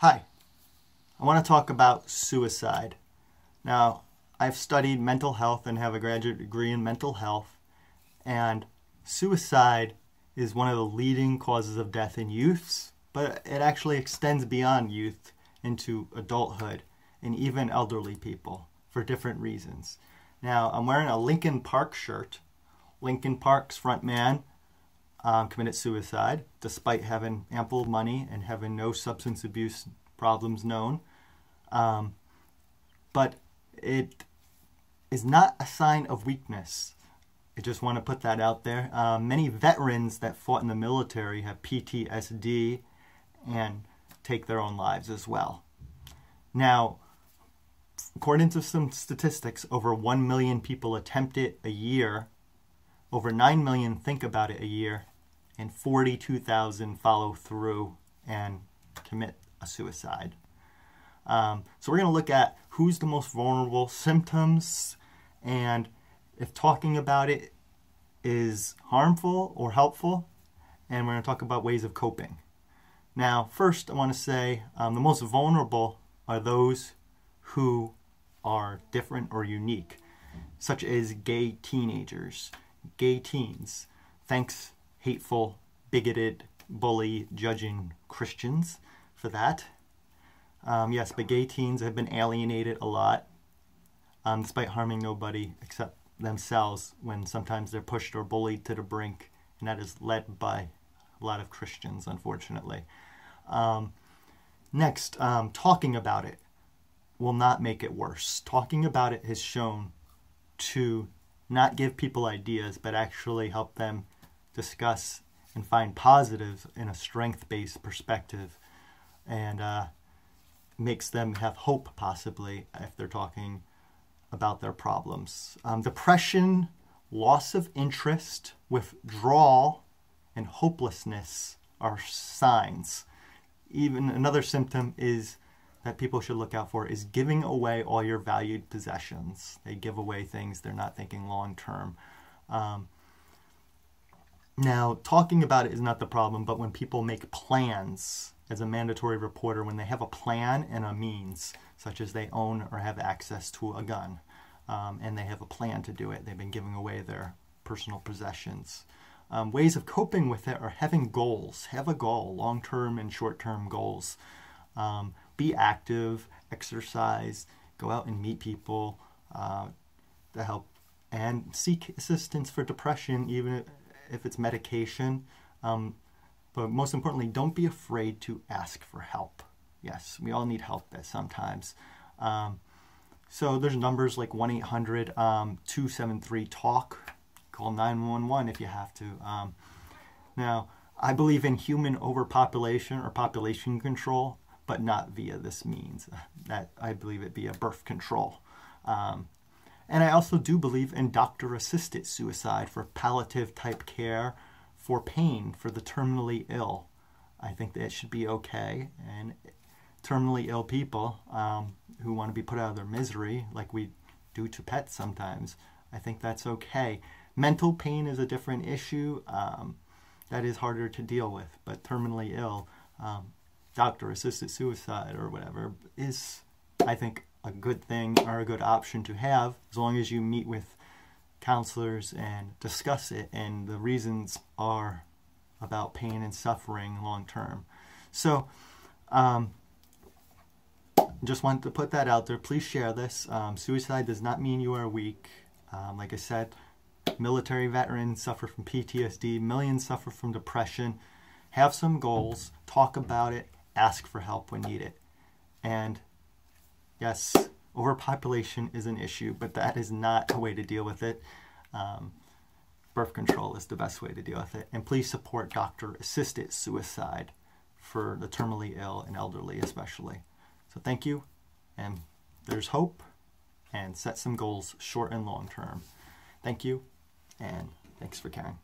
Hi, I want to talk about suicide. Now, I've studied mental health and have a graduate degree in mental health, and suicide is one of the leading causes of death in youths, but it actually extends beyond youth into adulthood and even elderly people for different reasons. Now, I'm wearing a Linkin Park shirt. Linkin Park's frontman committed suicide despite having ample money and having no substance abuse problems known. But it is not a sign of weakness. I just want to put that out there. Many veterans that fought in the military have PTSD and take their own lives as well. Now, according to some statistics, over 1 million people attempt it a year, over 9 million think about it a year, and 42,000 follow through and commit a suicide. So we're going to look at who's the most vulnerable, symptoms, and if talking about it is harmful or helpful, and we're going to talk about ways of coping. Now, first I want to say the most vulnerable are those who are different or unique, such as gay teenagers, gay teens, thanks hateful, bigoted, bully, judging Christians for that. Yes, but gay teens have been alienated a lot, despite harming nobody except themselves when sometimes they're pushed or bullied to the brink, and that is led by a lot of Christians, unfortunately. Next, talking about it will not make it worse. Talking about it has shown to not give people ideas, but actually help them discuss and find positives in a strength-based perspective, and makes them have hope, possibly, if they're talking about their problems. Depression, loss of interest, withdrawal, and hopelessness are signs. Even another symptom is that people should look out for is giving away all your valued possessions. They give away things, they're not thinking long term. Now, talking about it is not the problem, but when people make plans, as a mandatory reporter, when they have a plan and a means, such as they own or have access to a gun, and they have a plan to do it, they've been giving away their personal possessions. Ways of coping with it are having goals. Have a goal, long-term and short-term goals. Be active, exercise, go out and meet people to help, and seek assistance for depression, even if it's medication. But most importantly, don't be afraid to ask for help. Yes, we all need help sometimes. So there's numbers like 1-800-273-TALK. Call 911 if you have to. Now, I believe in human overpopulation or population control, but not via this means. That I believe it via birth control. And I also do believe in doctor-assisted suicide for palliative type care, for pain, for the terminally ill. I think that it should be okay. And terminally ill people who want to be put out of their misery, like we do to pets sometimes, I think that's okay. Mental pain is a different issue. That is harder to deal with. But terminally ill, doctor-assisted suicide or whatever is, I think, a good thing or a good option to have, as long as you meet with counselors and discuss it, and the reasons are about pain and suffering long term. So just wanted to put that out there. Please share this. Suicide does not mean you are weak. Like I said, military veterans suffer from PTSD, millions suffer from depression. Have some goals, talk about it, ask for help when needed. And yes, overpopulation is an issue, but that is not a way to deal with it. Birth control is the best way to deal with it. And please support doctor-assisted suicide for the terminally ill and elderly especially. So thank you, and there's hope, and set some goals short and long term. Thank you, and thanks for caring.